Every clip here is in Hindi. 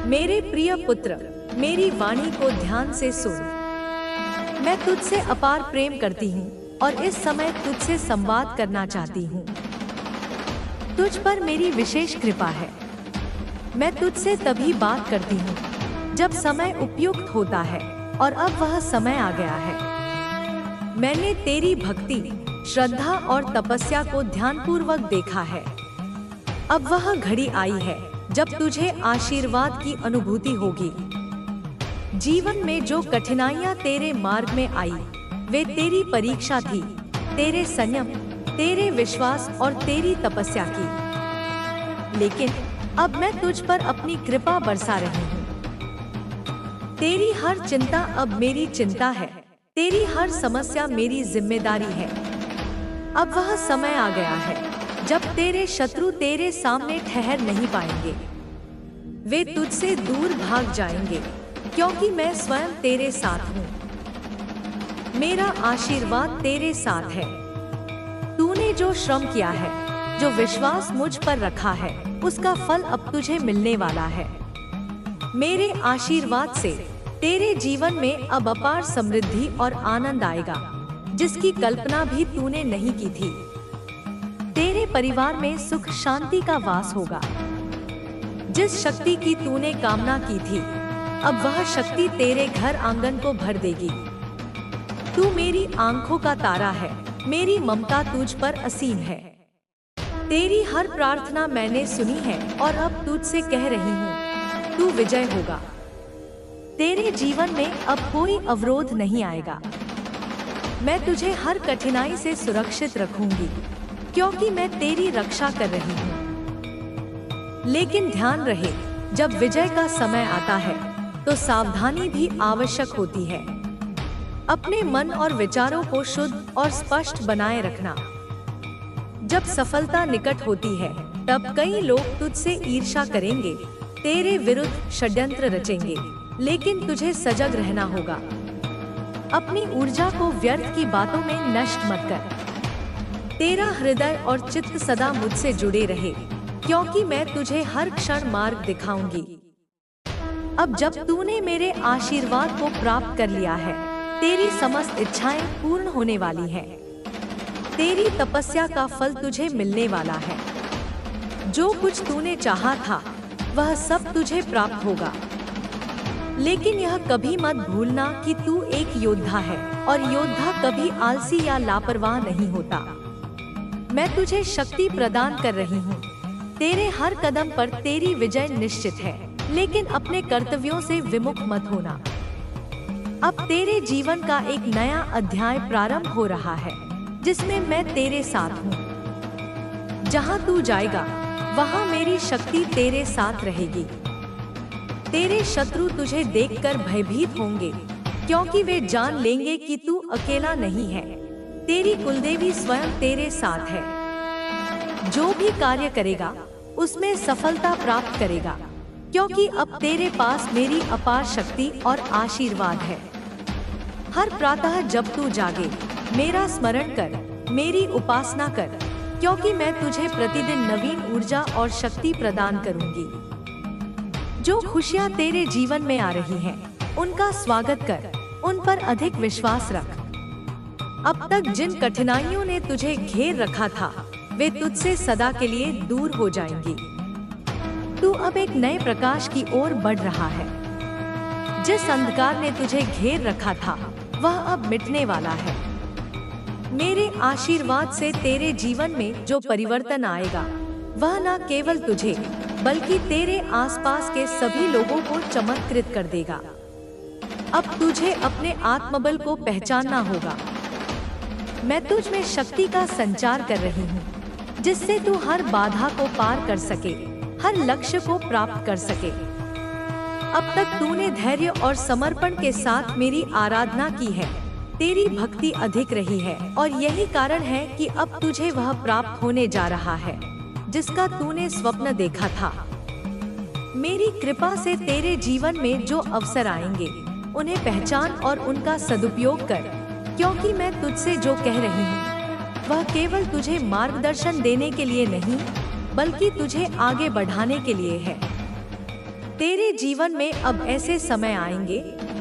मेरे प्रिय पुत्र, मेरी वाणी को ध्यान से सुन। मैं तुझसे अपार प्रेम करती हूँ और इस समय तुझसे संवाद करना चाहती हूँ। तुझ पर मेरी विशेष कृपा है। मैं तुझसे तभी बात करती हूँ जब समय उपयुक्त होता है, और अब वह समय आ गया है। मैंने तेरी भक्ति, श्रद्धा और तपस्या को ध्यानपूर्वक देखा है। अब वह घड़ी आई है जब तुझे आशीर्वाद की अनुभूति होगी। जीवन में जो कठिनाइयां तेरे मार्ग में आई, वे तेरी परीक्षा थी, तेरे संयम, तेरे विश्वास और तेरी तपस्या की। लेकिन अब मैं तुझ पर अपनी कृपा बरसा रही हूँ। तेरी हर चिंता अब मेरी चिंता है, तेरी हर समस्या मेरी जिम्मेदारी है। अब वह समय आ गया है जब तेरे शत्रु तेरे सामने ठहर नहीं पाएंगे। वे तुझसे दूर भाग जाएंगे, क्योंकि मैं स्वयं तेरे साथ हूँ। मेरा आशीर्वाद तेरे साथ है। तूने जो श्रम किया है, जो विश्वास मुझ पर रखा है, उसका फल अब तुझे मिलने वाला है। मेरे आशीर्वाद से तेरे जीवन में अब अपार समृद्धि और आनंद आएगा, जिसकी कल्पना भी तूने नहीं की थी। तेरे परिवार में सुख शांति का वास होगा। जिस शक्ति की तूने कामना की थी, अब वह शक्ति तेरे घर आंगन को भर देगी। तू मेरी आंखों का तारा है, मेरी ममता तुझ पर असीम है। तेरी हर प्रार्थना मैंने सुनी है और अब तुझसे कह रही हूँ, तू विजय होगा। तेरे जीवन में अब कोई अवरोध नहीं आएगा। मैं तुझे हर कठिनाई से सुरक्षित रखूंगी, क्योंकि मैं तेरी रक्षा कर रही हूँ। लेकिन ध्यान रहे, जब विजय का समय आता है तो सावधानी भी आवश्यक होती है। अपने मन और विचारों को शुद्ध और स्पष्ट बनाए रखना। जब सफलता निकट होती है, तब कई लोग तुझसे ईर्ष्या करेंगे, तेरे विरुद्ध षड्यंत्र रचेंगे, लेकिन तुझे सजग रहना होगा। अपनी ऊर्जा को व्यर्थ की बातों में नष्ट मत कर। तेरा हृदय और चित्त सदा मुझसे जुड़े रहे, क्योंकि मैं तुझे हर क्षण मार्ग दिखाऊंगी। अब जब तूने मेरे आशीर्वाद को प्राप्त कर लिया है, तेरी समस्त इच्छाएं पूर्ण होने वाली हैं। तेरी तपस्या का फल तुझे मिलने वाला है। जो कुछ तूने चाहा था, वह सब तुझे प्राप्त होगा। लेकिन यह कभी मत भूलना कि तू एक योद्धा है, और योद्धा कभी आलसी या लापरवाह नहीं होता। मैं तुझे शक्ति प्रदान कर रही हूँ। तेरे हर कदम पर तेरी विजय निश्चित है, लेकिन अपने कर्तव्यों से विमुख मत होना। अब तेरे जीवन का एक नया अध्याय प्रारंभ हो रहा है, जिसमें मैं तेरे साथ हूँ। जहाँ तू जाएगा, वहाँ मेरी शक्ति तेरे साथ रहेगी। तेरे शत्रु तुझे देखकर भयभीत होंगे, क्योंकि वे जान लेंगे कि तू अकेला नहीं है। तेरी कुलदेवी स्वयं तेरे साथ है। जो भी कार्य करेगा, उसमें सफलता प्राप्त करेगा, क्योंकि अब तेरे पास मेरी अपार शक्ति और आशीर्वाद है। हर प्रातः जब तू जागे, मेरा स्मरण कर, मेरी उपासना कर, क्योंकि मैं तुझे प्रतिदिन नवीन ऊर्जा और शक्ति प्रदान करूंगी। जो खुशियां तेरे जीवन में आ रही हैं, उनका स्वागत कर, उन पर अधिक विश्वास रख। अब तक जिन कठिनाइयों ने तुझे घेर रखा था, वे तुझसे सदा के लिए दूर हो जाएंगी। तू अब एक नए प्रकाश की ओर बढ़ रहा है। जिस अंधकार ने तुझे घेर रखा था, वह अब मिटने वाला है। मेरे आशीर्वाद से तेरे जीवन में जो परिवर्तन आएगा, वह न केवल तुझे, बल्कि तेरे आसपास के सभी लोगों को चमत्कृत कर देगा। अब तुझे अपने आत्मबल को पहचानना होगा। मैं तुझ में शक्ति का संचार कर रही हूँ, जिससे तू हर बाधा को पार कर सके, हर लक्ष्य को प्राप्त कर सके। अब तक तूने धैर्य और समर्पण के साथ मेरी आराधना की है। तेरी भक्ति अधिक रही है, और यही कारण है कि अब तुझे वह प्राप्त होने जा रहा है, जिसका तूने स्वप्न देखा था। मेरी कृपा से तेरे जीवन में जो अवसर आएंगे, उन्हें पहचान और उनका सदुपयोग कर, क्योंकि मैं तुझसे जो कह रही हूँ, वह केवल तुझे मार्गदर्शन देने के लिए नहीं, बल्कि तुझे आगे बढ़ाने के लिए है। तेरे जीवन में अब ऐसे समय आएंगे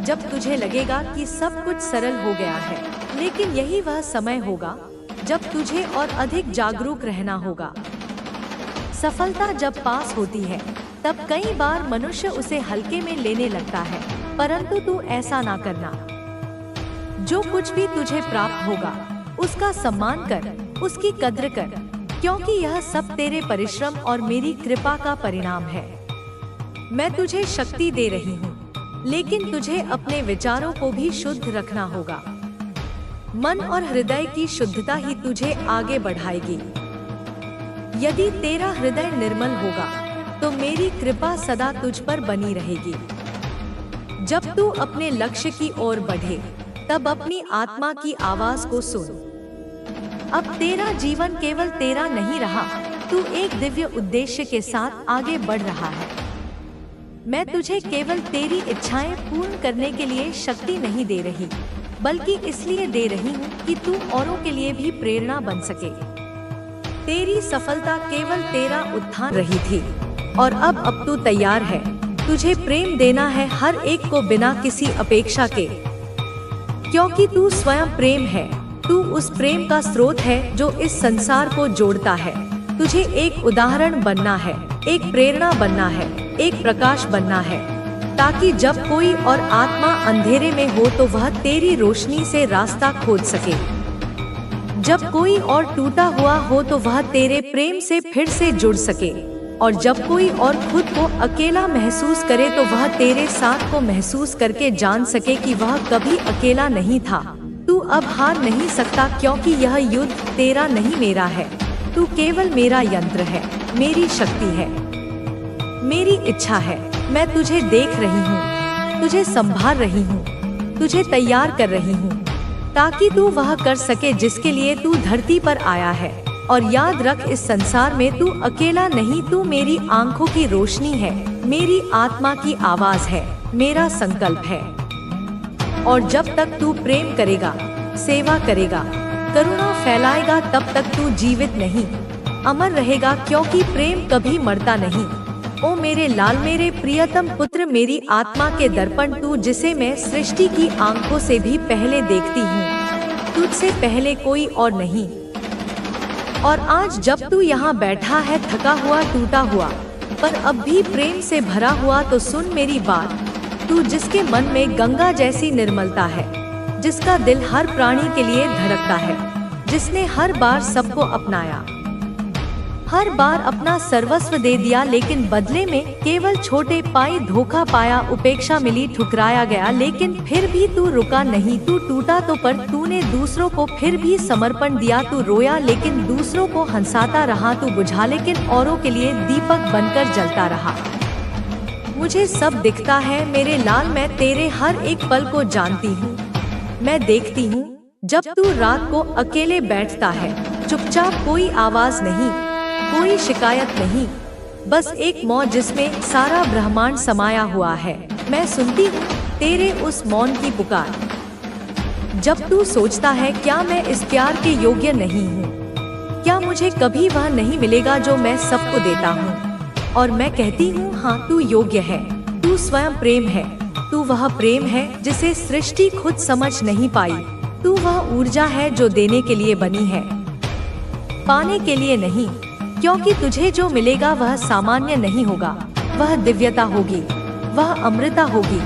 जब तुझे लगेगा कि सब कुछ सरल हो गया है, लेकिन यही वह समय होगा जब तुझे और अधिक जागरूक रहना होगा। सफलता जब पास होती है तब कई बार मनुष्य उसे हल्के में लेने लगता है, परंतु तू ऐसा ना करना। जो कुछ भी तुझे प्राप्त होगा उसका सम्मान कर, उसकी कद्र कर, क्योंकि यह सब तेरे परिश्रम और मेरी कृपा का परिणाम है। मैं तुझे शक्ति दे रही हूँ, लेकिन तुझे अपने विचारों को भी शुद्ध रखना होगा। मन और हृदय की शुद्धता ही तुझे आगे बढ़ाएगी। यदि तेरा हृदय निर्मल होगा तो मेरी कृपा सदा तुझ पर बनी रहेगी। जब तू अपने लक्ष्य की ओर बढ़े तब अपनी आत्मा की आवाज को सुन। अब तेरा जीवन केवल तेरा नहीं रहा, तू एक दिव्य उद्देश्य के साथ आगे बढ़ रहा है। मैं तुझे केवल तेरी इच्छाएं पूर्ण करने के लिए शक्ति नहीं दे रही, बल्कि इसलिए दे रही हूँ कि तू औरों के लिए भी प्रेरणा बन सके। तेरी सफलता केवल तेरा उत्थान रही थी और अब तू तैयार है। तुझे प्रेम देना है हर एक को बिना किसी अपेक्षा के, क्योंकि तू स्वयं प्रेम है। तू उस प्रेम का स्रोत है जो इस संसार को जोड़ता है। तुझे एक उदाहरण बनना है, एक प्रेरणा बनना है, एक प्रकाश बनना है, ताकि जब कोई और आत्मा अंधेरे में हो तो वह तेरी रोशनी से रास्ता खोज सके। जब कोई और टूटा हुआ हो तो वह तेरे प्रेम से फिर से जुड़ सके, और जब कोई और खुद को अकेला महसूस करे तो वह तेरे साथ को महसूस करके जान सके कि वह कभी अकेला नहीं था। तू अब हार नहीं सकता, क्योंकि यह युद्ध तेरा नहीं मेरा है। तू केवल मेरा यंत्र है, मेरी शक्ति है, मेरी इच्छा है। मैं तुझे देख रही हूँ, तुझे संभाल रही हूँ, तुझे तैयार कर रही हूँ, ताकि तू वह कर सके जिसके लिए तू धरती पर आया है। और याद रख, इस संसार में तू अकेला नहीं, तू मेरी आंखों की रोशनी है, मेरी आत्मा की आवाज है, मेरा संकल्प है। और जब तक तू प्रेम करेगा, सेवा करेगा, करुणा फैलाएगा, तब तक तू जीवित नहीं, अमर रहेगा, क्योंकि प्रेम कभी मरता नहीं। ओ मेरे लाल, मेरे प्रियतम पुत्र, मेरी आत्मा के दर्पण, तू जिसे मैं सृष्टि की आंखों से भी पहले देखती हूँ, तुझसे पहले कोई और नहीं। और आज जब तू यहाँ बैठा है, थका हुआ, टूटा हुआ, पर अब भी प्रेम से भरा हुआ, तो सुन मेरी बात। तू जिसके मन में गंगा जैसी निर्मलता है, जिसका दिल हर प्राणी के लिए धड़कता है, जिसने हर बार सबको अपनाया, हर बार अपना सर्वस्व दे दिया, लेकिन बदले में केवल छोटे पाई धोखा पाया, उपेक्षा मिली, ठुकराया गया, लेकिन फिर भी तू रुका नहीं। तू टूटा तो, पर तूने दूसरों को फिर भी समर्पण दिया। तू रोया लेकिन दूसरों को हंसाता रहा। तू बुझा लेकिन औरों के लिए दीपक बनकर जलता रहा। मुझे सब दिखता है मेरे लाल, मैं तेरे हर एक पल को जानती हूँ। मैं देखती हूँ जब तू रात को अकेले बैठता है, चुपचाप, कोई आवाज नहीं, कोई शिकायत नहीं, बस एक मौन जिसमें सारा ब्रह्मांड समाया हुआ है। मैं सुनती हूँ तेरे उस मौन की पुकार। जब तू सोचता है, क्या मैं इस प्यार के योग्य नहीं हूँ? क्या मुझे कभी वह नहीं मिलेगा जो मैं सबको देता हूँ? और मैं कहती हूँ, हाँ, तू योग्य है। तू स्वयं प्रेम है। तू वह प्रेम है जिसे सृष्टि खुद समझ नहीं पाई। तू वह ऊर्जा है जो देने के लिए बनी है, पाने के लिए नहीं, क्योंकि तुझे जो मिलेगा वह सामान्य नहीं होगा, वह दिव्यता होगी, वह अमृता होगी,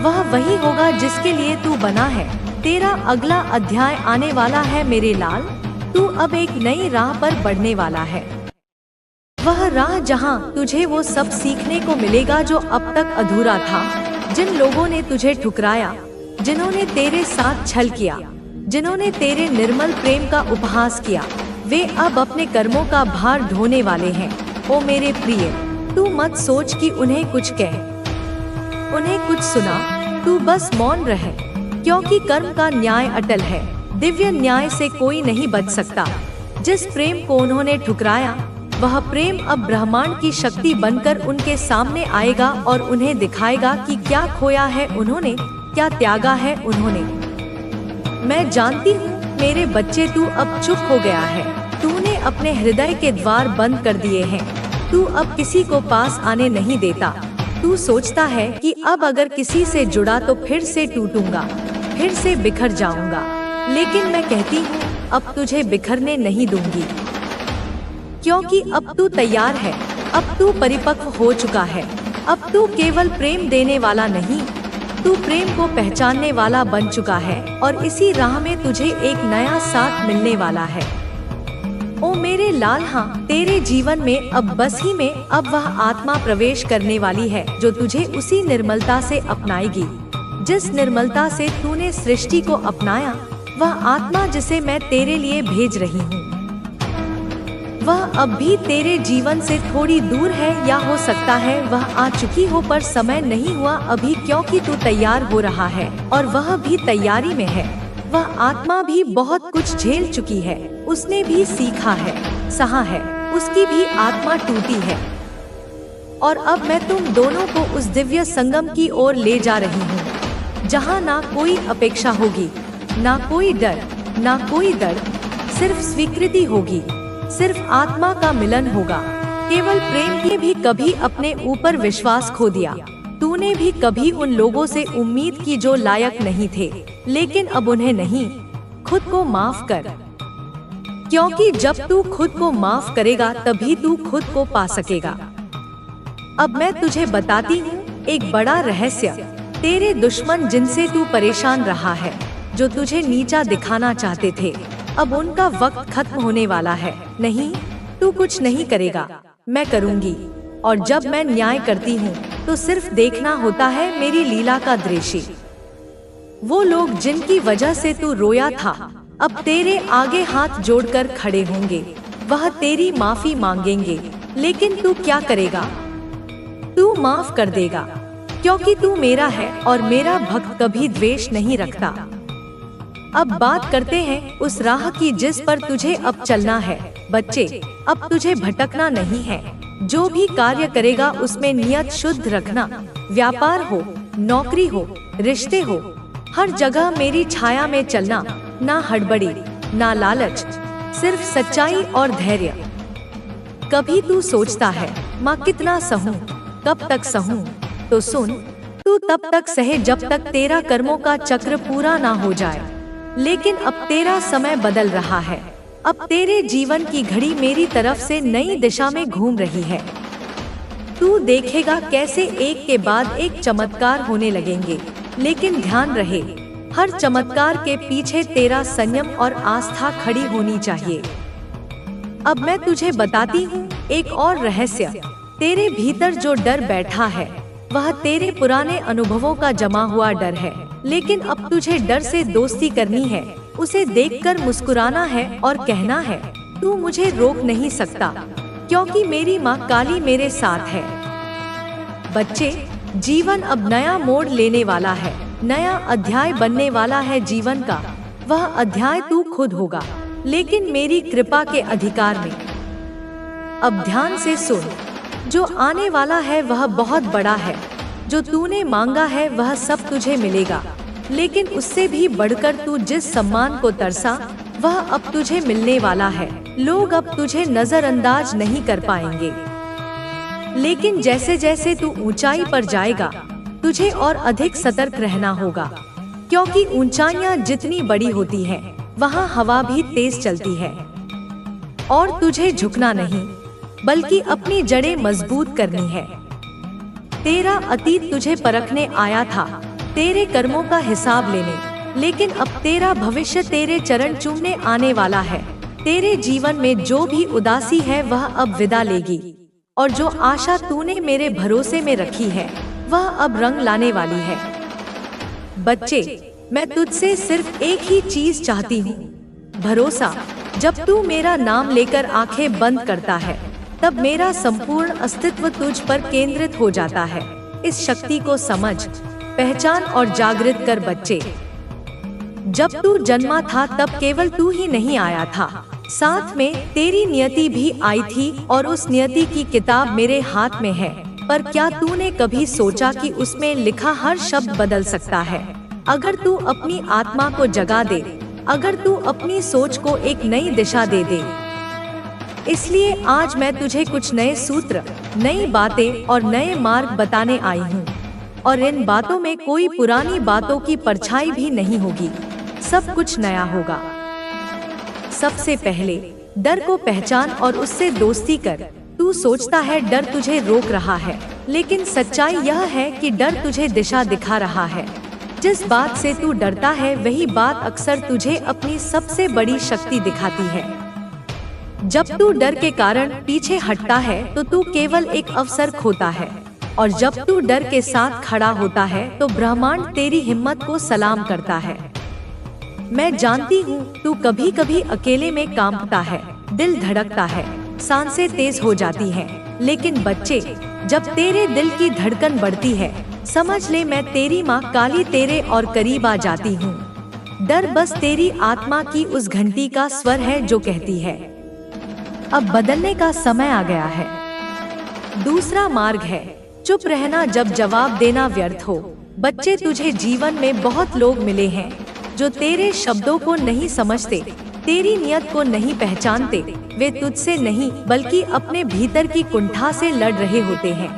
वह वही होगा जिसके लिए तू बना है। तेरा अगला अध्याय आने वाला है मेरे लाल। तू अब एक नई राह पर बढ़ने वाला है, वह राह जहां तुझे वो सब सीखने को मिलेगा जो अब तक अधूरा था। जिन लोगों ने तुझे ठुकराया, जिन्होंने तेरे साथ छल किया, जिन्होंने तेरे निर्मल प्रेम का उपहास किया, वे अब अपने कर्मों का भार ढोने वाले हैं। ओ मेरे प्रिय, तू मत सोच कि उन्हें कुछ कह, उन्हें कुछ सुना, तू बस मौन रह, क्योंकि कर्म का न्याय अटल है। दिव्य न्याय से कोई नहीं बच सकता। जिस प्रेम को उन्होंने ठुकराया, वह प्रेम अब ब्रह्मांड की शक्ति बनकर उनके सामने आएगा और उन्हें दिखाएगा कि क्या खोया है उन्होंने, क्या त्यागा है उन्होंने। मैं जानती हूँ मेरे बच्चे, तू अब चुप हो गया है। तूने अपने हृदय के द्वार बंद कर दिए हैं। तू अब किसी को पास आने नहीं देता। तू सोचता है कि अब अगर किसी से जुड़ा तो फिर से टूटूंगा, फिर से बिखर जाऊंगा, लेकिन मैं कहती हूँ अब तुझे बिखरने नहीं दूंगी, क्योंकि अब तू तैयार है, अब तू परिपक्व हो चुका है। अब तू केवल प्रेम देने वाला नहीं, तू प्रेम को पहचानने वाला बन चुका है और इसी राह में तुझे एक नया साथ मिलने वाला है। ओ मेरे लाल, हाँ, तेरे जीवन में अब बस ही में अब वह आत्मा प्रवेश करने वाली है जो तुझे उसी निर्मलता से अपनाएगी जिस निर्मलता से तूने सृष्टि को अपनाया। वह आत्मा जिसे मैं तेरे लिए भेज रही हूँ वह अब भी तेरे जीवन से थोड़ी दूर है, या हो सकता है वह आ चुकी हो पर समय नहीं हुआ अभी, क्योंकि तू तैयार हो रहा है और वह भी तैयारी में है। वह आत्मा भी बहुत कुछ झेल चुकी है, उसने भी सीखा है, सहा है, उसकी भी आत्मा टूटी है और अब मैं तुम दोनों को उस दिव्य संगम की ओर ले जा रही हूँ जहाँ ना कोई अपेक्षा होगी, ना कोई डर, ना कोई दर्द, सिर्फ स्वीकृति होगी, सिर्फ आत्मा का मिलन होगा। केवल प्रेम ही भी कभी अपने ऊपर विश्वास खो दिया। तूने भी कभी उन लोगों से उम्मीद की जो लायक नहीं थे, लेकिन अब उन्हें नहीं, खुद को माफ कर, क्योंकि जब तू खुद को माफ करेगा तभी तू खुद को पा सकेगा। अब मैं तुझे बताती हूँ एक बड़ा रहस्य। तेरे दुश्मन जिनसे तू परेशान रहा है, जो तुझे नीचा दिखाना चाहते थे, अब उनका वक्त खत्म होने वाला है। नहीं, तू कुछ नहीं करेगा, मैं करूँगी, और जब मैं न्याय करती हूँ तो सिर्फ देखना होता है मेरी लीला का दृश्य। वो लोग जिनकी वजह से तू रोया था अब तेरे आगे हाथ जोड़कर खड़े होंगे, वह तेरी माफी मांगेंगे, लेकिन तू क्या करेगा? तू माफ कर देगा, क्योंकि तू मेरा है और मेरा भक्त कभी द्वेष नहीं रखता। अब बात करते हैं उस राह की जिस पर तुझे अब चलना है। बच्चे, अब तुझे भटकना नहीं है। जो भी कार्य करेगा उसमें नियत शुद्ध रखना। व्यापार हो, नौकरी हो, रिश्ते हो, हर जगह मेरी छाया में चलना। ना हड़बड़ी, ना लालच, सिर्फ सच्चाई और धैर्य। कभी तू सोचता है माँ कितना सहूं, कब तक सहूं? तो सुन, तू तब तक सहे जब तक तेरा कर्मों का चक्र पूरा ना हो जाए। लेकिन अब तेरा समय बदल रहा है। अब तेरे जीवन की घड़ी मेरी तरफ से नई दिशा में घूम रही है। तू देखेगा कैसे एक के बाद एक चमत्कार होने लगेंगे, लेकिन ध्यान रहे, हर चमत्कार के पीछे तेरा संयम और आस्था खड़ी होनी चाहिए। अब मैं तुझे बताती हूँ एक और रहस्य। तेरे भीतर जो डर बैठा है वह तेरे पुराने अनुभवों का जमा हुआ डर है। लेकिन अब तुझे डर से दोस्ती करनी है, उसे देखकर मुस्कुराना है और कहना है, तू मुझे रोक नहीं सकता, क्योंकि मेरी माँ काली मेरे साथ है। बच्चे, जीवन अब नया मोड़ लेने वाला है, नया अध्याय बनने वाला है जीवन का। वह अध्याय तू खुद होगा, लेकिन मेरी कृपा के अधिकार में। अब ध्यान से सुन, जो आने वाला है वह बहुत बड़ा है। जो तूने मांगा है वह सब तुझे मिलेगा, लेकिन उससे भी बढ़कर तू जिस सम्मान को तरसा वह अब तुझे मिलने वाला है। लोग अब तुझे नजरअंदाज नहीं कर पाएंगे, लेकिन जैसे जैसे तू ऊंचाई पर जाएगा तुझे और अधिक सतर्क रहना होगा, क्योंकि ऊंचाइयां जितनी बड़ी होती हैं, वहां हवा भी तेज चलती है। और तुझे झुकना नहीं, बल्कि अपनी जड़ें मजबूत करनी है। तेरा अतीत तुझे परखने आया था, तेरे कर्मों का हिसाब लेने, लेकिन अब तेरा भविष्य तेरे चरण चूमने आने वाला है। तेरे जीवन में जो भी उदासी है वह अब विदा लेगी, और जो आशा तूने मेरे भरोसे में रखी है वह अब रंग लाने वाली है। बच्चे, मैं तुझसे सिर्फ एक ही चीज चाहती हूँ, भरोसा। जब तू मेरा नाम लेकर आंखें बंद करता है तब मेरा संपूर्ण अस्तित्व तुझ पर केंद्रित हो जाता है। इस शक्ति को समझ, पहचान और जागृत कर। बच्चे, जब तू जन्मा था तब केवल तू ही नहीं आया था, साथ में तेरी नियति भी आई थी, और उस नियति की किताब मेरे हाथ में है। पर क्या तूने कभी सोचा कि उसमें लिखा हर शब्द बदल सकता है? अगर तू अपनी आत्मा को जगा दे, अगर तू अपनी सोच को एक नई दिशा दे दे। इसलिए आज मैं तुझे कुछ नए सूत्र, नई बातें और नए मार्ग बताने आई हूँ। और इन बातों में कोई पुरानी बातों की परछाई भी नहीं होगी, सब कुछ नया होगा। सबसे पहले डर को पहचान और उससे दोस्ती कर। तू सोचता है डर तुझे रोक रहा है, लेकिन सच्चाई यह है कि डर तुझे दिशा दिखा रहा है। जिस बात से तू डरता है वही बात अक्सर तुझे अपनी सबसे बड़ी शक्ति दिखाती है। जब तू डर के कारण पीछे हटता है तो तू केवल एक अवसर खोता है, और जब तू डर के साथ खड़ा होता है तो ब्रह्मांड तेरी हिम्मत को सलाम करता है। मैं जानती हूँ तू कभी कभी अकेले में कांपता है, दिल धड़कता है, सांसें तेज हो जाती हैं। लेकिन बच्चे, जब तेरे दिल की धड़कन बढ़ती है, समझ ले मैं तेरी माँ काली तेरे और करीब आ जाती हूँ। डर बस तेरी आत्मा की उस घंटी का स्वर है जो कहती है अब बदलने का समय आ गया है। दूसरा मार्ग है चुप रहना जब जवाब देना व्यर्थ हो। बच्चे, तुझे जीवन में बहुत लोग मिले हैं जो तेरे शब्दों को नहीं समझते, तेरी नियत को नहीं पहचानते। वे तुझसे नहीं बल्कि अपने भीतर की कुंठा से लड़ रहे होते हैं।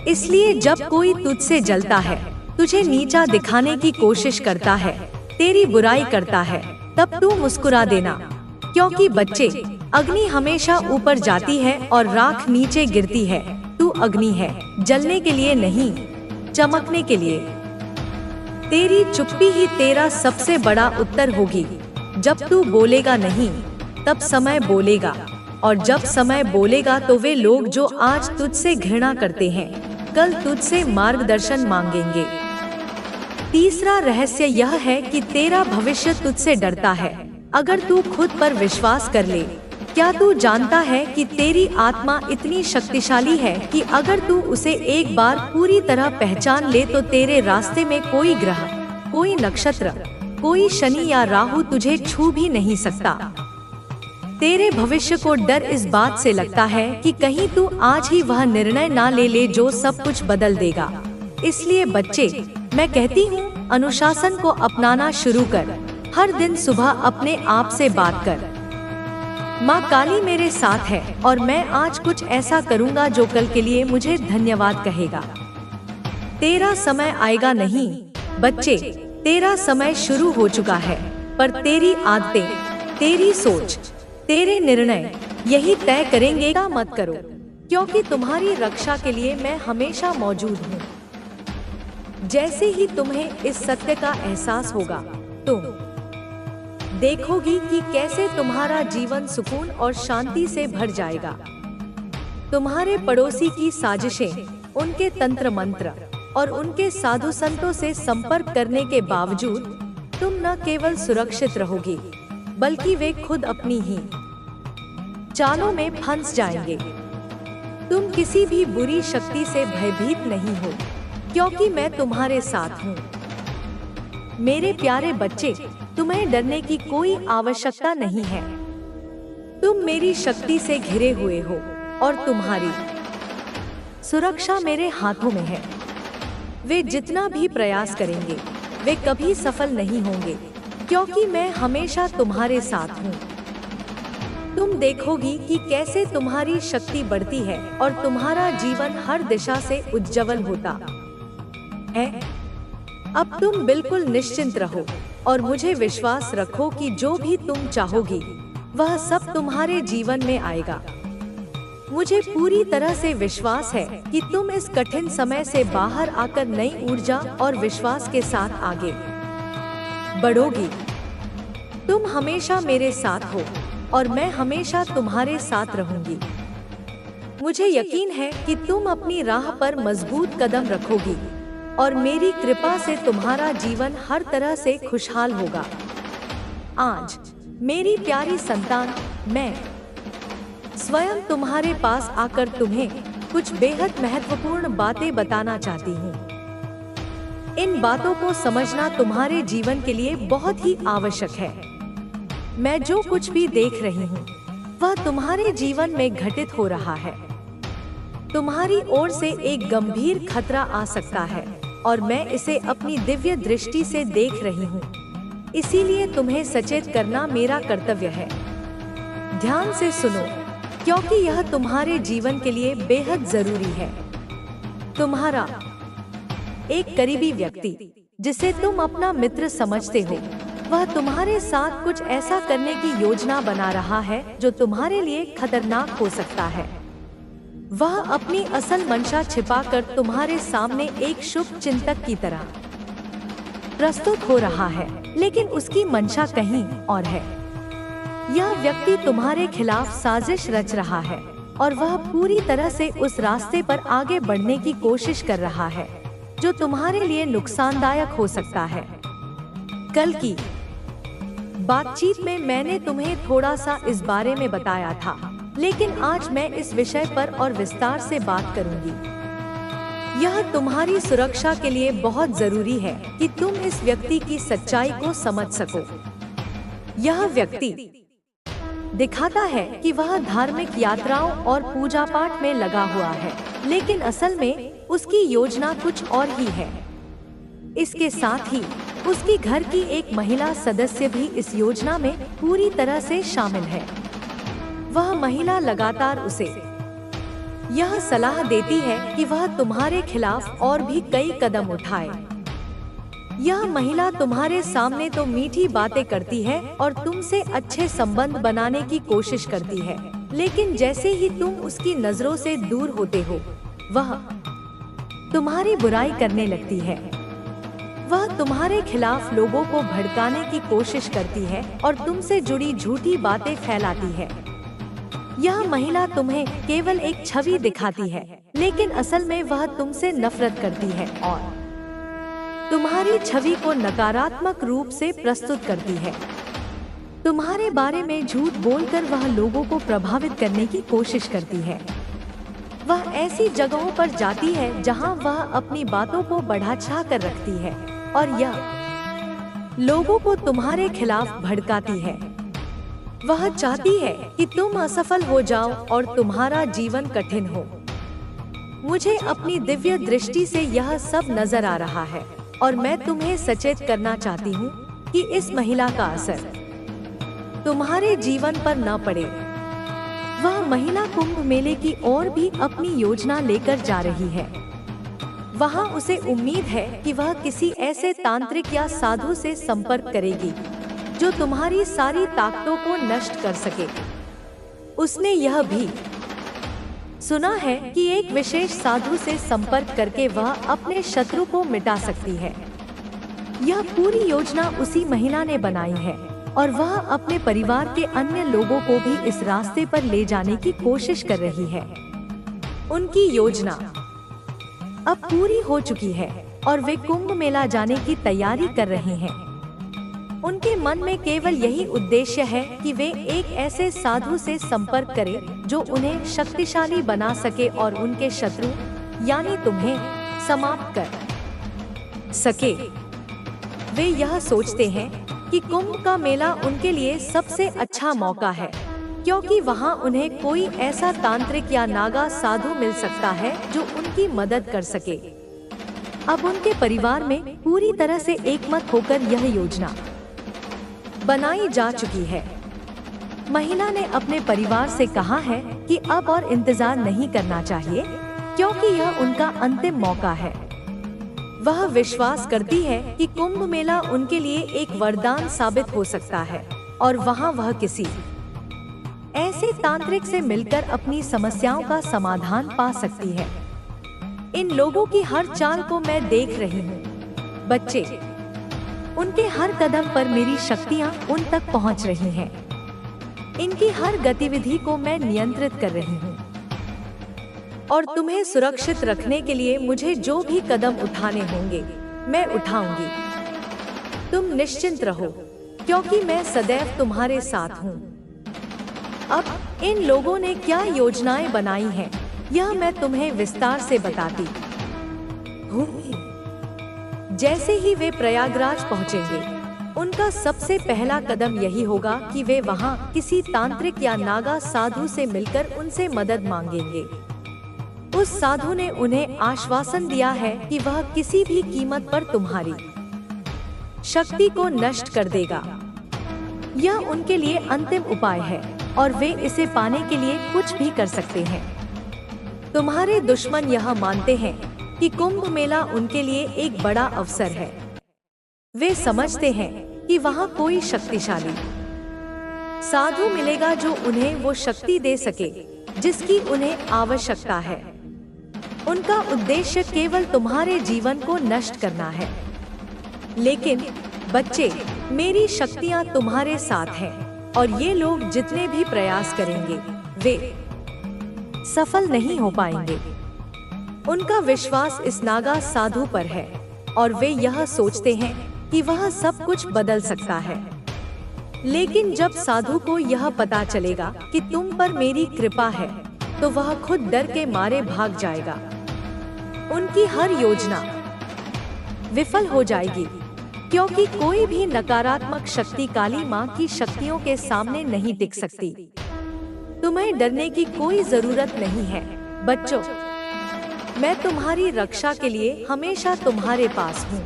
इसलिए जब कोई तुझसे जलता है, तुझे नीचा दिखाने की कोशिश करता है, तेरी बुराई करता है, तब तू मुस्कुरा देना, क्योंकि बच्चे, अग्नि हमेशा ऊपर जाती है और राख नीचे गिरती है। तू अग्नि है, जलने के लिए नहीं, चमकने के लिए। तेरी चुप्पी ही तेरा सबसे बड़ा उत्तर होगी। जब तू बोलेगा नहीं, तब समय बोलेगा, और जब समय बोलेगा तो वे लोग जो आज तुझसे घृणा करते हैं, कल तुझसे मार्गदर्शन मांगेंगे। तीसरा रहस्य यह है कि तेरा भविष्य तुझसे डरता है। अगर तू खुद पर विश्वास कर ले, क्या तू जानता है कि तेरी आत्मा इतनी शक्तिशाली है कि अगर तू उसे एक बार पूरी तरह पहचान ले तो तेरे रास्ते में कोई ग्रह, कोई नक्षत्र, कोई शनि या राहु तुझे छू भी नहीं सकता। तेरे भविष्य को डर इस बात से लगता है कि कहीं तू आज ही वह निर्णय ना ले ले जो सब कुछ बदल देगा। इसलिए बच्चे, मैं कहती हूँ, अनुशासन को अपनाना शुरू कर। हर दिन सुबह अपने आप से बात कर, माँ काली मेरे साथ है और मैं आज कुछ ऐसा करूँगा जो कल के लिए मुझे धन्यवाद कहेगा। तेरा समय आएगा नहीं बच्चे, तेरा समय शुरू हो चुका है, पर तेरी आदतें, तेरी सोच, तेरे निर्णय यही तय करेंगे क्या मत करो, क्योंकि तुम्हारी रक्षा के लिए मैं हमेशा मौजूद हूँ। जैसे ही तुम्हें इस सत्य का एहसास होगा, तुम देखोगी कि कैसे तुम्हारा जीवन सुकून और शांति से भर जाएगा। तुम्हारे पड़ोसी की साजिशें, उनके तंत्र मंत्र और उनके साधु संतों से संपर्क करने के बावजूद तुम न केवल सुरक्षित रहोगी, बल्कि वे खुद अपनी ही चालों में फंस जाएंगे। तुम किसी भी बुरी शक्ति से भयभीत नहीं हो, क्योंकि मैं तुम्हारे साथ हूँ। मेरे प्यारे बच्चे, तुम्हें डरने की कोई आवश्यकता नहीं है। तुम मेरी शक्ति से घिरे हुए हो और तुम्हारी सुरक्षा मेरे हाथों में है। वे जितना भी प्रयास करेंगे, वे कभी सफल नहीं होंगे, क्योंकि मैं हमेशा तुम्हारे साथ हूँ। तुम देखोगी कि कैसे तुम्हारी शक्ति बढ़ती है और तुम्हारा जीवन हर दिशा से उज्जवल होता है। अब तुम बिल्कुल निश्चिंत रहो और मुझे विश्वास रखो कि जो भी तुम चाहोगी वह सब तुम्हारे जीवन में आएगा। मुझे पूरी तरह से विश्वास है कि तुम इस कठिन समय से बाहर आकर नई ऊर्जा और विश्वास के साथ आगे बढ़ोगी। तुम हमेशा मेरे साथ हो और मैं हमेशा तुम्हारे साथ रहूंगी। मुझे यकीन है कि तुम अपनी राह पर मजबूत कदम रखोगी और मेरी कृपा से तुम्हारा जीवन हर तरह से खुशहाल होगा। आज मेरी प्यारी संतान, मैं स्वयं तुम्हारे पास आकर तुम्हें कुछ बेहद महत्वपूर्ण बातें बताना चाहती हूँ। इन बातों को समझना तुम्हारे जीवन के लिए बहुत ही आवश्यक है। मैं जो कुछ भी देख रही हूँ वह तुम्हारे जीवन में घटित हो रहा है। तुम्हारी ओर से एक गंभीर खतरा आ सकता है और मैं इसे अपनी दिव्य दृष्टि से देख रही हूँ। इसीलिए तुम्हें सचेत करना मेरा कर्तव्य है। ध्यान से सुनो, क्योंकि यह तुम्हारे जीवन के लिए बेहद जरूरी है। तुम्हारा एक करीबी व्यक्ति, जिसे तुम अपना मित्र समझते हो, वह तुम्हारे साथ कुछ ऐसा करने की योजना बना रहा है जो तुम्हारे लिए खतरनाक हो सकता है। वह अपनी असल मंशा छिपाकर तुम्हारे सामने एक शुभ चिंतक की तरह प्रस्तुत हो रहा है, लेकिन उसकी मंशा कहीं और है। यह व्यक्ति तुम्हारे खिलाफ साजिश रच रहा है और वह पूरी तरह से उस रास्ते पर आगे बढ़ने की कोशिश कर रहा है जो तुम्हारे लिए नुकसानदायक हो सकता है। कल की बातचीत में मैंने तुम्हें थोड़ा सा इस बारे में बताया था, लेकिन आज मैं इस विषय पर और विस्तार से बात करूंगी। यह तुम्हारी सुरक्षा के लिए बहुत जरूरी है कि तुम इस व्यक्ति की सच्चाई को समझ सको। यह व्यक्ति दिखाता है कि वह धार्मिक यात्राओं और पूजा पाठ में लगा हुआ है, लेकिन असल में उसकी योजना कुछ और ही है। इसके साथ ही उसकी घर की एक महिला सदस्य भी इस योजना में पूरी तरह से शामिल है। वह महिला लगातार उसे यह सलाह देती है कि वह तुम्हारे खिलाफ और भी कई कदम उठाए। यह महिला तुम्हारे सामने तो मीठी बातें करती है और तुमसे अच्छे संबंध बनाने की कोशिश करती है, लेकिन जैसे ही तुम उसकी नजरों से दूर होते हो, वह तुम्हारी बुराई करने लगती है। वह तुम्हारे खिलाफ लोगों को भड़काने की कोशिश करती है और तुमसे जुड़ी झूठी बातें फैलाती है। यह महिला तुम्हें केवल एक छवि दिखाती है, लेकिन असल में वह तुमसे नफरत करती है और तुम्हारी छवि को नकारात्मक रूप से प्रस्तुत करती है। तुम्हारे बारे में झूठ बोलकर वह लोगों को प्रभावित करने की कोशिश करती है। वह ऐसी जगहों पर जाती है जहां वह अपनी बातों को बढ़ा चढ़ा कर रखती है और यह लोगों को तुम्हारे खिलाफ भड़काती है। वह चाहती है कि तुम असफल हो जाओ और तुम्हारा जीवन कठिन हो। मुझे अपनी दिव्य दृष्टि से यह सब नजर आ रहा है और मैं तुम्हें सचेत करना चाहती हूँ कि इस महिला का असर तुम्हारे जीवन पर न पड़े। वह महिला कुंभ मेले की ओर भी अपनी योजना लेकर जा रही है। वहाँ उसे उम्मीद है कि वह किसी ऐसे तांत्रिक या साधु से संपर्क करेगी जो तुम्हारी सारी ताकतों को नष्ट कर सके। उसने यह भी सुना है कि एक विशेष साधु से संपर्क करके वह अपने शत्रु को मिटा सकती है। यह पूरी योजना उसी महिला ने बनाई है और वह अपने परिवार के अन्य लोगों को भी इस रास्ते पर ले जाने की कोशिश कर रही है। उनकी योजना अब पूरी हो चुकी है और वे कुंभ मेला जाने की तैयारी कर रहे हैं। उनके मन में केवल यही उद्देश्य है कि वे एक ऐसे साधु से संपर्क करें जो उन्हें शक्तिशाली बना सके और उनके शत्रु यानी तुम्हें समाप्त कर सके। वे यह सोचते हैं कि कुंभ का मेला उनके लिए सबसे अच्छा मौका है, क्योंकि वहां उन्हें कोई ऐसा तांत्रिक या नागा साधु मिल सकता है जो उनकी मदद कर सके। अब उनके परिवार में पूरी तरह से एकमत होकर यह योजना बनाई जा चुकी है। महिला ने अपने परिवार से कहा है कि अब और इंतजार नहीं करना चाहिए, क्योंकि यह उनका अंतिम मौका है। वह विश्वास करती है कि कुंभ मेला उनके लिए एक वरदान साबित हो सकता है और वहां वह किसी ऐसे तांत्रिक से मिलकर अपनी समस्याओं का समाधान पा सकती है। इन लोगों की हर चाल को मैं देख रही हूँ। बच्चे, उनके हर कदम पर मेरी शक्तियाँ उन तक पहुँच रही हैं। इनकी हर गतिविधि को मैं नियंत्रित कर रही हूँ और तुम्हें सुरक्षित रखने के लिए मुझे जो भी कदम उठाने होंगे मैं उठाऊंगी। तुम निश्चिंत रहो, क्योंकि मैं सदैव तुम्हारे साथ हूँ। अब इन लोगों ने क्या योजनाएं बनाई हैं, यह मैं तुम्हें विस्तार से बताती हूँ। जैसे ही वे प्रयागराज पहुँचेंगे, उनका सबसे पहला कदम यही होगा कि वे वहां किसी तांत्रिक या नागा साधु से मिलकर उनसे मदद मांगेंगे। उस साधु ने उन्हें आश्वासन दिया है कि वह किसी भी कीमत पर तुम्हारी शक्ति को नष्ट कर देगा। यह उनके लिए अंतिम उपाय है। और वे इसे पाने के लिए कुछ भी कर सकते हैं। तुम्हारे दुश्मन यह मानते हैं कि कुंभ मेला उनके लिए एक बड़ा अवसर है। वे समझते हैं कि वहाँ कोई शक्तिशाली साधु मिलेगा जो उन्हें वो शक्ति दे सके जिसकी उन्हें आवश्यकता है। उनका उद्देश्य केवल तुम्हारे जीवन को नष्ट करना है। लेकिन बच्चे, मेरी शक्तियाँ तुम्हारे साथ हैं और ये लोग जितने भी प्रयास करेंगे वे सफल नहीं हो पाएंगे। उनका विश्वास इस नागा साधु पर है और वे यह सोचते हैं कि वह सब कुछ बदल सकता है। लेकिन जब साधु को यह पता चलेगा कि तुम पर मेरी कृपा है तो वह खुद डर के मारे भाग जाएगा। उनकी हर योजना विफल हो जाएगी क्योंकि कोई भी नकारात्मक शक्ति काली माँ की शक्तियों के सामने नहीं टिक सकती। तुम्हें डरने की कोई जरूरत नहीं है बच्चों। मैं तुम्हारी रक्षा के लिए हमेशा तुम्हारे पास हूँ।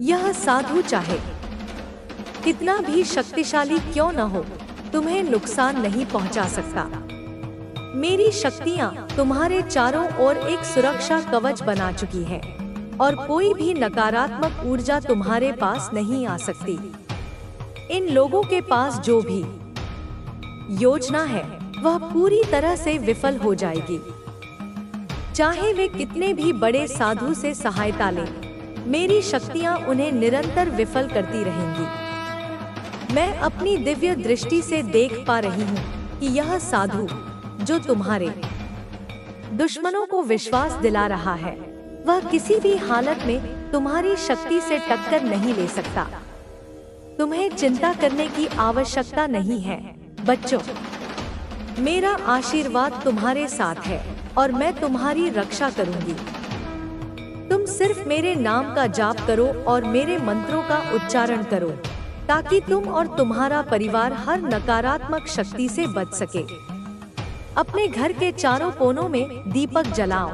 यह साधु चाहे कितना भी शक्तिशाली क्यों न हो, तुम्हें नुकसान नहीं पहुंचा सकता। मेरी शक्तियाँ तुम्हारे चारों ओर एक सुरक्षा कवच बना चुकी है और कोई भी नकारात्मक ऊर्जा तुम्हारे पास नहीं आ सकती। इन लोगों के पास जो भी योजना है वह पूरी तरह से विफल हो जाएगी। चाहे वे कितने भी बड़े साधु से सहायता लें, मेरी शक्तियाँ उन्हें निरंतर विफल करती रहेंगी। मैं अपनी दिव्य दृष्टि से देख पा रही हूँ कि यह साधु जो तुम्हारे दुश्मनों को विश्वास दिला रहा है वह किसी भी हालत में तुम्हारी शक्ति से टक्कर नहीं ले सकता। तुम्हें चिंता करने की आवश्यकता नहीं है बच्चों। मेरा आशीर्वाद तुम्हारे साथ है और मैं तुम्हारी रक्षा करूंगी। तुम सिर्फ मेरे नाम का जाप करो और मेरे मंत्रों का उच्चारण करो ताकि तुम और तुम्हारा परिवार हर नकारात्मक शक्ति से बच सके। अपने घर के चारों कोनों में दीपक जलाओ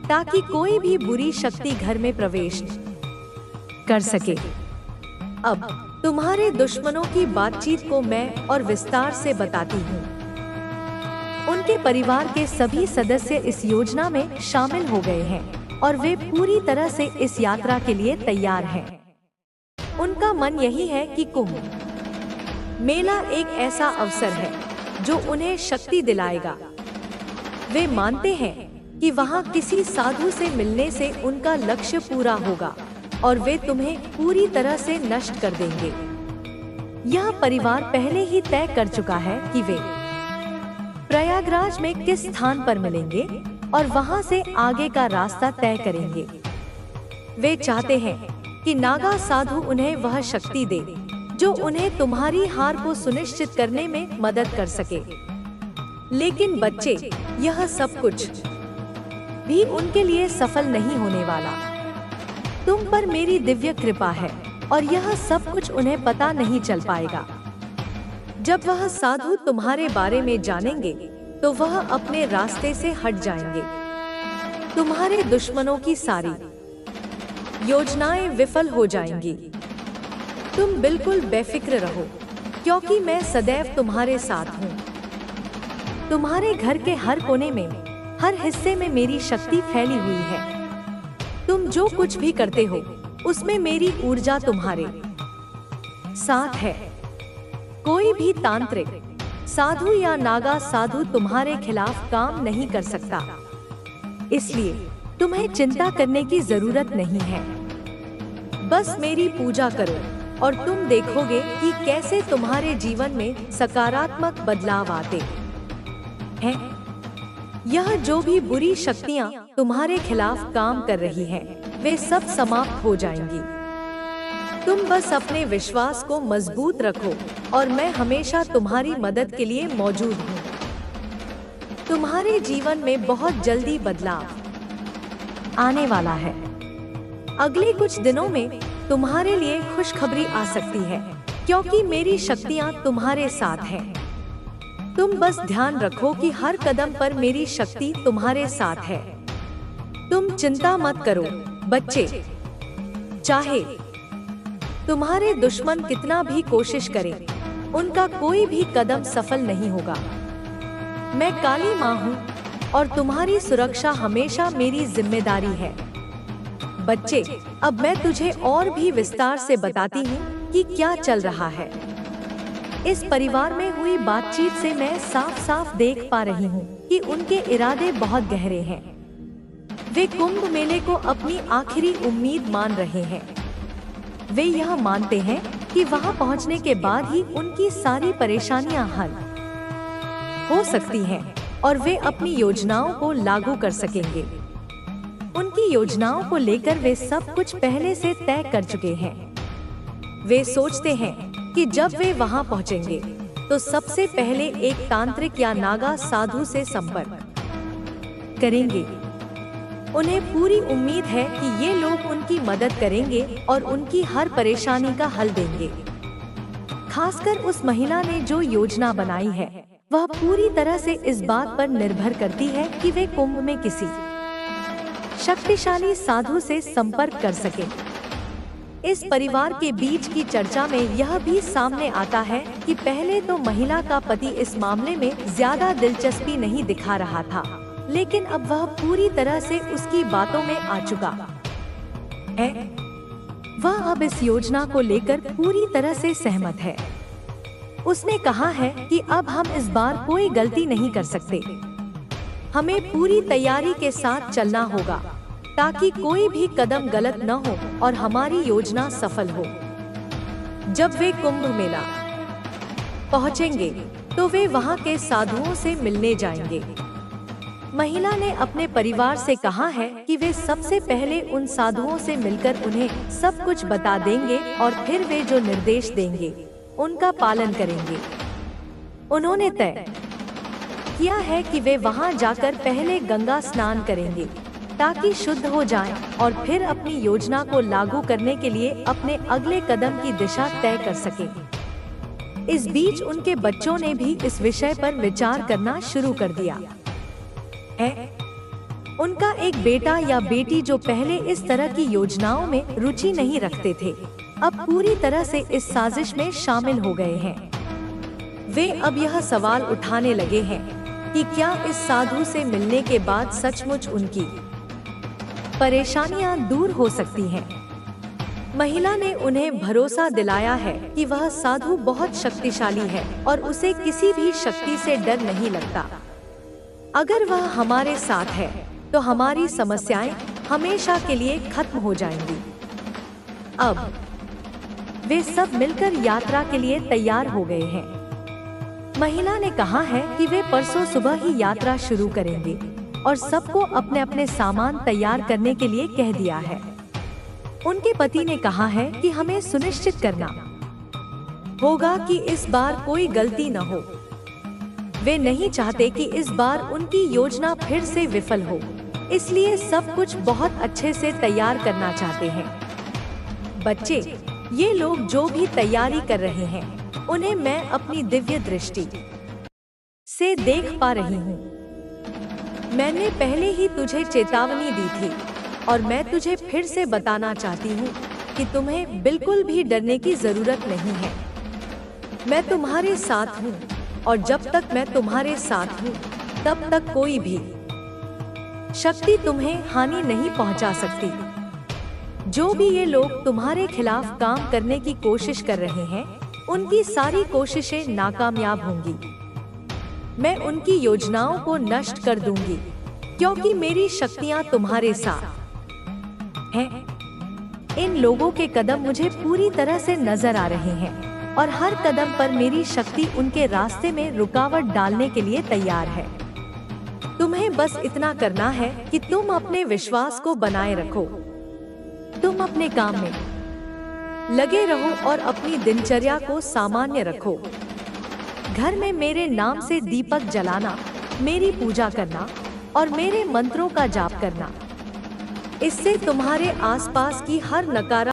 ताकि कोई भी बुरी शक्ति घर में प्रवेश कर सके। अब तुम्हारे दुश्मनों की बातचीत को मैं और विस्तार से बताती हूँ। उनके परिवार के सभी सदस्य इस योजना में शामिल हो गए हैं और वे पूरी तरह से इस यात्रा के लिए तैयार हैं। उनका मन यही है कि कुंभ मेला एक ऐसा अवसर है जो उन्हें शक्ति दिलाएगा। वे मानते हैं कि वहाँ किसी साधु से मिलने से उनका लक्ष्य पूरा होगा और वे तुम्हें पूरी तरह से नष्ट कर देंगे। यह परिवार पहले ही तय कर चुका है कि वे प्रयागराज में किस स्थान पर मिलेंगे और वहाँ से आगे का रास्ता तय करेंगे। वे चाहते हैं कि नागा साधु उन्हें वह शक्ति दे जो उन्हें तुम्हारी हार को सुनिश्चित करने में मदद कर सके। लेकिन बच्चे, यह सब कुछ भी उनके लिए सफल नहीं होने वाला। तुम पर मेरी दिव्य कृपा है और यह सब कुछ उन्हें पता नहीं चल पाएगा। जब वह साधु तुम्हारे बारे में जानेंगे तो वह अपने रास्ते से हट जाएंगे। तुम्हारे दुश्मनों की सारी योजनाएं विफल हो जाएंगी। तुम बिल्कुल बेफिक्र रहो क्योंकि मैं सदैव तुम्हारे साथ हूँ। तुम्हारे घर के हर कोने में, हर हिस्से में मेरी शक्ति फैली हुई है। तुम जो कुछ भी करते हो उसमें मेरी ऊर्जा तुम्हारे साथ है। कोई भी तांत्रिक साधु या नागा साधु तुम्हारे खिलाफ काम नहीं कर सकता, इसलिए तुम्हें चिंता करने की जरूरत नहीं है। बस मेरी पूजा करो और तुम देखोगे कि कैसे तुम्हारे जीवन में सकारात्मक बदलाव आते हैं। यह जो भी बुरी शक्तियाँ तुम्हारे खिलाफ काम कर रही हैं, वे सब समाप्त हो जाएंगी। तुम बस अपने विश्वास को मजबूत रखो और मैं हमेशा तुम्हारी मदद के लिए मौजूद हूँ। तुम्हारे जीवन में बहुत जल्दी बदलाव आने वाला है। अगले कुछ दिनों में तुम्हारे लिए खुशखबरी आ सकती है क्योंकि मेरी शक्तियाँ तुम्हारे साथ हैं। तुम बस ध्यान रखो कि हर कदम पर मेरी शक्ति तुम्हारे साथ है। तुम चिंता मत करो बच्चे। चाहे तुम्हारे दुश्मन कितना भी कोशिश करें, उनका कोई भी कदम सफल नहीं होगा। मैं काली माँ हूँ और तुम्हारी सुरक्षा हमेशा मेरी जिम्मेदारी है। बच्चे, अब मैं तुझे और भी विस्तार से बताती हूँ कि क्या चल रहा है। इस परिवार में हुई बातचीत से मैं साफ साफ देख पा रही हूँ कि उनके इरादे बहुत गहरे हैं। वे कुंभ मेले को अपनी आखिरी उम्मीद मान रहे हैं। वे यह मानते हैं कि वहां पहुंचने के बाद ही उनकी सारी परेशानियां हल हो सकती हैं और वे अपनी योजनाओं को लागू कर सकेंगे। उनकी योजनाओं को लेकर वे सब कुछ पहले से तय कर चुके हैं। वे सोचते हैं कि जब वे वहां पहुंचेंगे तो सबसे पहले एक तांत्रिक या नागा साधु से संपर्क करेंगे। उन्हें पूरी उम्मीद है कि ये लोग उनकी मदद करेंगे और उनकी हर परेशानी का हल देंगे। खासकर उस महिला ने जो योजना बनाई है वह पूरी तरह से इस बात पर निर्भर करती है कि वे कुंभ में किसी शक्तिशाली साधु से संपर्क कर सके। इस परिवार के बीच की चर्चा में यह भी सामने आता है कि पहले तो महिला का पति इस मामले में ज्यादा दिलचस्पी नहीं दिखा रहा था, लेकिन अब वह पूरी तरह से उसकी बातों में आ चुका है। वह अब इस योजना को लेकर पूरी तरह से सहमत है। उसने कहा है कि अब हम इस बार कोई गलती नहीं कर सकते। हमें पूरी तैयारी के साथ चलना होगा ताकि कोई भी कदम गलत न हो और हमारी योजना सफल हो। जब वे कुंभ मेला पहुंचेंगे तो वे वहां के साधुओं से मिलने जाएंगे। महिला ने अपने परिवार से कहा है कि वे सबसे पहले उन साधुओं से मिलकर उन्हें सब कुछ बता देंगे और फिर वे जो निर्देश देंगे उनका पालन करेंगे। उन्होंने तय किया है कि वे वहां जाकर पहले गंगा स्नान करेंगे ताकि शुद्ध हो जाएं और फिर अपनी योजना को लागू करने के लिए अपने अगले कदम की दिशा तय कर सकें। इस बीच उनके बच्चों ने भी इस विषय पर विचार करना शुरू कर दिया है। उनका एक बेटा या बेटी जो पहले इस तरह की योजनाओं में रुचि नहीं रखते थे, अब पूरी तरह से इस साजिश में शामिल हो गए हैं। वे अब यह सवाल उठाने लगे हैं कि क्या इस साधु से मिलने के बाद सचमुच उनकी परेशानियां दूर हो सकती हैं। महिला ने उन्हें भरोसा दिलाया है कि वह साधु बहुत शक्तिशाली है और उसे किसी भी शक्ति से डर नहीं लगता। अगर वह हमारे साथ है तो हमारी समस्याएं हमेशा के लिए खत्म हो जाएंगी। अब वे सब मिलकर यात्रा के लिए तैयार हो गए हैं। महिला ने कहा है कि वे परसों सुबह ही यात्रा शुरू करेंगे और सबको अपने अपने सामान तैयार करने के लिए कह दिया है। उनके पति ने कहा है कि हमें सुनिश्चित करना होगा कि इस बार कोई गलती न हो। वे नहीं चाहते कि इस बार उनकी योजना फिर से विफल हो, इसलिए सब कुछ बहुत अच्छे से तैयार करना चाहते हैं। बच्चे, ये लोग जो भी तैयारी कर रहे हैं उन्हें मैं अपनी दिव्य दृष्टि से देख पा रही हूँ। मैंने पहले ही तुझे चेतावनी दी थी और मैं तुझे फिर से बताना चाहती हूँ कि तुम्हें बिल्कुल भी डरने की जरूरत नहीं है। मैं तुम्हारे साथ हूँ और जब तक मैं तुम्हारे साथ हूँ तब तक कोई भी शक्ति तुम्हें हानि नहीं पहुँचा सकती। जो भी ये लोग तुम्हारे खिलाफ काम करने की कोशिश कर रहे हैं उनकी सारी कोशिशें नाकामयाब होंगी। मैं उनकी योजनाओं को नष्ट कर दूंगी क्योंकि मेरी शक्तियां तुम्हारे साथ हैं। इन लोगों के कदम मुझे पूरी तरह से नजर आ रहे हैं और हर कदम पर मेरी शक्ति उनके रास्ते में रुकावट डालने के लिए तैयार है। तुम्हें बस इतना करना है कि तुम अपने विश्वास को बनाए रखो, तुम अपने काम में लगे रहो और अपनी दिनचर्या को सामान्य रखो। घर में मेरे नाम से दीपक जलाना, मेरी पूजा करना और मेरे मंत्रों का जाप करना, इससे तुम्हारे आसपास की हर नकारात्मक